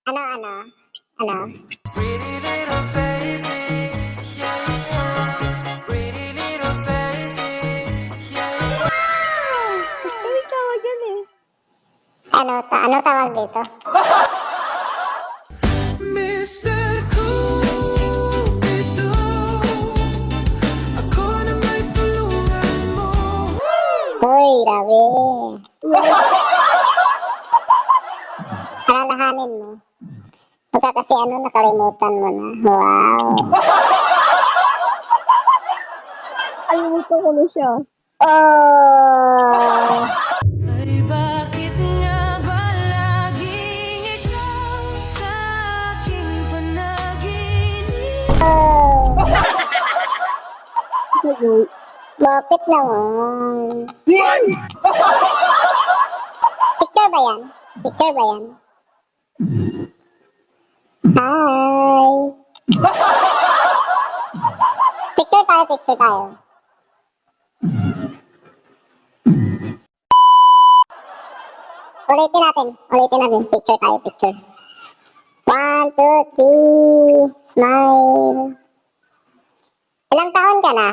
Ano, ano? Ano? Pretty little baby, yeah, yeah. Pretty little baby, yeah, Gusto may tawag yan eh. Ano tawag dito? Mr. Cupido, ako na may tulungan mo. Hoy, grabe. Alalahanin mo. Baka kasi nakalimutan mo na. Wow. Alimutan ko na siya. Oh! Ay bakit nga ba laging ikaw sa aking panaginip? Oh! Sagot. Bakit naman? Picture ba yan? Picture ba yan? Hi! Picture tayo, picture tayo. Ulitin natin. Picture tayo, picture. 1, 2, 3, smile. Ilang taon ka na?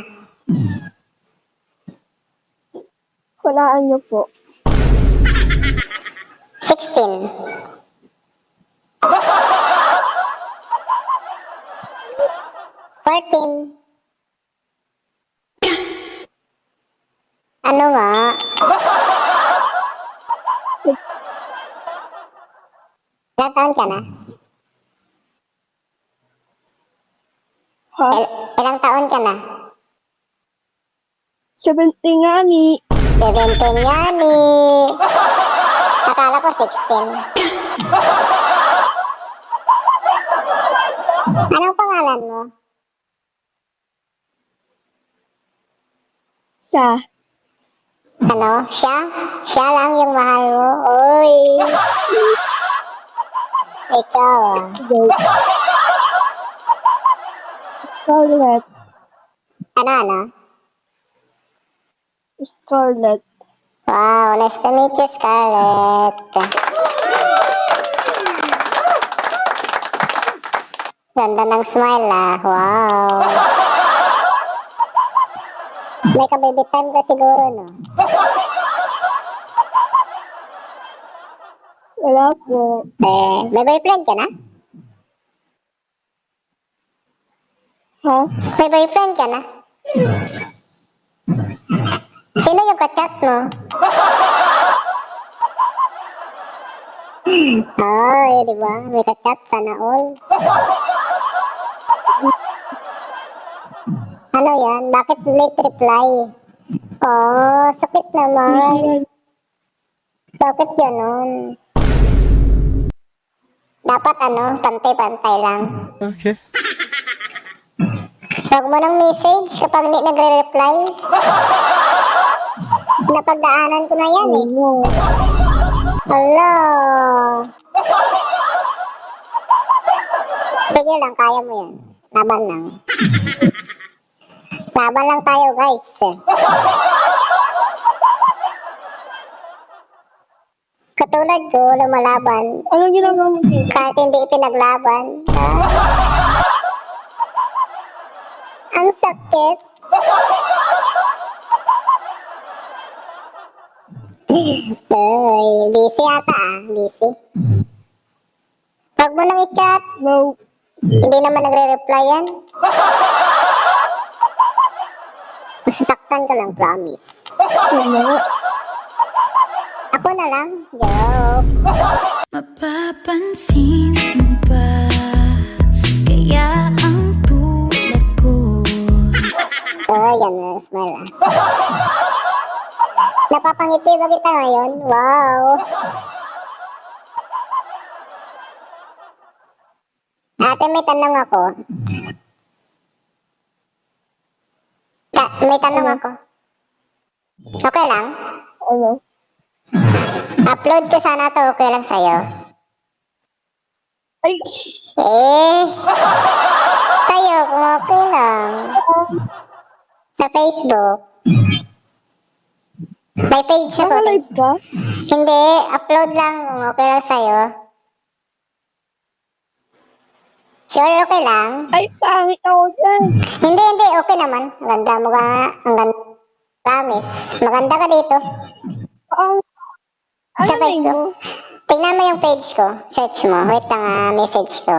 Walaan niyo po. 16. Fourteen. Ano nga? Ilang taon ka na? Ha? Ilang taon ka na? 17 nga ni. 17 yan Akala ko 16. Anong pangalan mo? Siya. Ano? Siya? Siya lang yung mahal mo? Uy! Ikaw Sagot. Scarlett. Ano? Scarlett. Wow, nice to meet you, Scarlett. Ganda ng smile wow. May ka-baby time ka siguro, no? Wala po. May boyfriend ka na? Ha? May boyfriend ka na? Sino yung kachat mo? Ay, di ba? May kachat, sana all. Ano yan? Bakit late reply? Oh, sakit naman. Bakit ganun? Dapat pantay-pantay lang. Okay. Huwag mo ng message kapag hindi nagre-reply. Napagdaanan ko na yan Ano? Hello. Sige lang, kaya mo yan. Laban lang. Laban lang tayo, guys. Katulad ko, lumalaban. Anong ginagawa mo dito? Kahit hindi ipinaglaban. Ang sakit. Ay, busy yata busy. Huwag mo nang i-chat. No. Hindi naman nagre-reply yan. Masasaktan ka lang, promise. Ano? Ako na lang, joke. Mapapansin mo ba kaya ang tulad ko? Oh, yan, smile Napapangiti ba kita ngayon? Wow. Ate, may tanong ako. May tanong ako. Okay lang? Ano? Upload ko sana to, okay lang sa'yo. Ay! Sa'yo, kung okay lang. Sa Facebook. May page ako. Naka-live ka? Hindi, upload lang kung okay lang sa'yo. Sure, okay lang. Ay, pangit ako dyan. Hindi, okay naman. Ang ganda mo ka, ang ganda. Promise. Maganda ka dito. Ano Sa page name ko. mo? Tingnan mo yung page ko. Search mo. Wait lang message ko.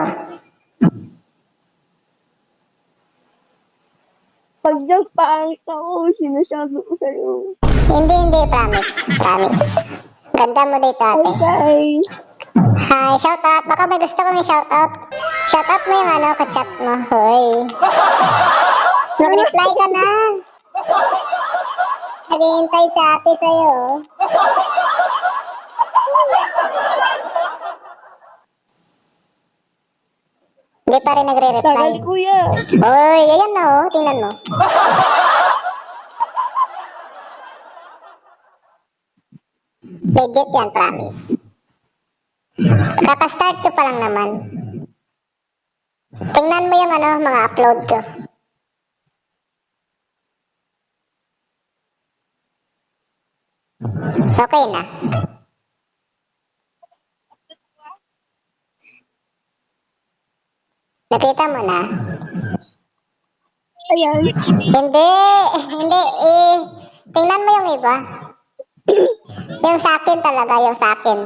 Pag nagpangit ako, sinasabi ko sa'yo. Hindi, promise. Promise. Ganda mo dito, Hi, ate. guys. Hi, shoutout. Baka may gusto kong shoutout. Shoutout mo yung ka-chat mo. Hoy. Mag-reply ka na. Naghihintay si ate sa'yo. Hindi pa rin nagre-reply. Tagal, kuya. Hoy, ayan na tingnan mo. Legit yan, promise. Kakastart ko pa lang naman. Tingnan mo yung mga upload ko. Okay na. Nakita mo na? Ayan. Hindi. Tingnan mo yung iba. Yung sa akin talaga, yung sa akin.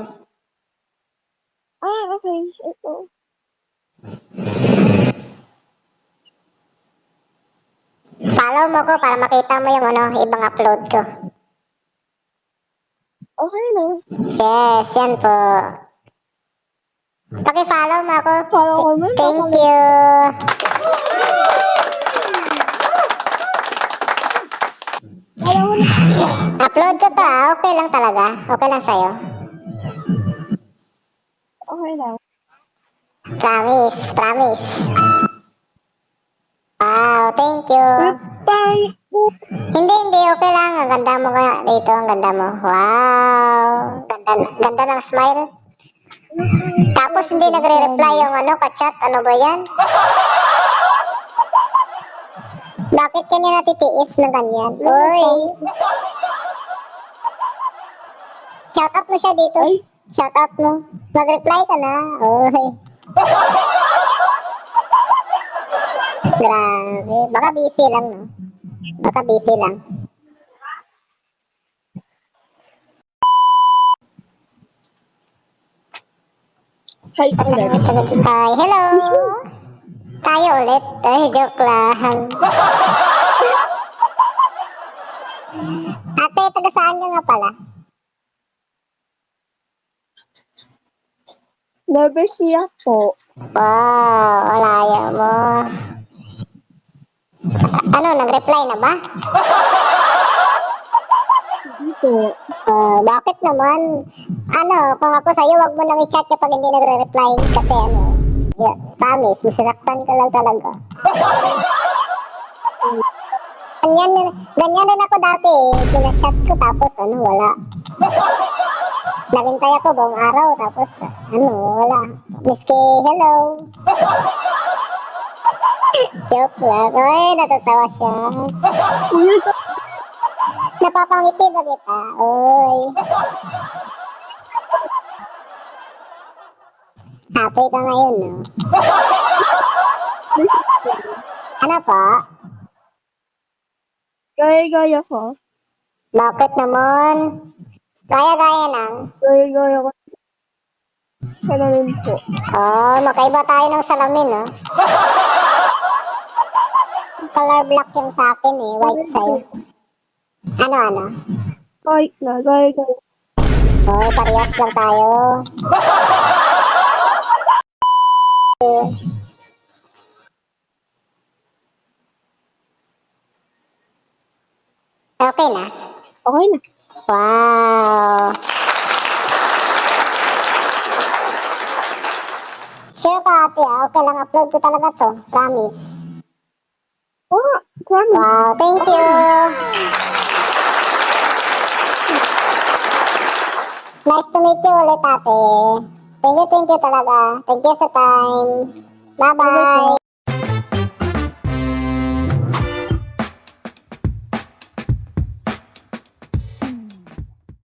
Ah, okay. Ito. Follow mo ko para makita mo yung ibang upload ko. Okay na. Yes, yan po. Paki-follow mo ako. Follow ko man. Thank you. Alam mo na. Upload ko to okay lang talaga. Okay lang sa'yo. Okay na. Promise. Wow, thank you. Pangit po. Hindi, okay lang. Ang ganda mo nga dito, ang ganda mo. Wow. Ganda ng smile. Tapos hindi nagre-reply yung ka-chat. Ano ba yan? Bakit kanya natitiis na ganyan? Uy. Shoutout mo siya dito. Ay. Shoutout mo. Mag-reply ka na. Uy. Grabe. Baka busy lang, no? Baka busy lang. Hi, ulit. Hi, hello! Tayo ulit. Ay, joke lang. Ate, taga saan ka nga pala? Nervous siya po. Wow, alaya mo. Ano, nag-reply na ba? Dito. Bakit naman? Kung ako sa'yo, wag mo nang i-chat kapag hindi nagre-reply. Kasi promise, masasaktan ka lang talaga. Ganyan rin ako dati Pina-chat ko tapos wala. Naghintay ako buong araw tapos wala. Miski, hello. Joke lang. Ay, natatawa siya. Kuya, Napapangiti ba kita? Oy. Happy ka ngayon, no? Ano pa? gaya-gaya ko. Bakit naman? Gaya-gaya nang. Gaya-gaya ko. Salamin po. Magkaiba tayo ng salamin, no? Color black yung sa akin, white sa'yo. Ano? Kahit na, gaya-gaya. Parehas lang tayo. Okay na? Okay na. Wow! Sure ka ate okay lang upload ko talaga to, promise. Oh, promise. Wow, thank you! Nice to meet you ulit ate. Thank you talaga. Thank you sa time. Bye-bye!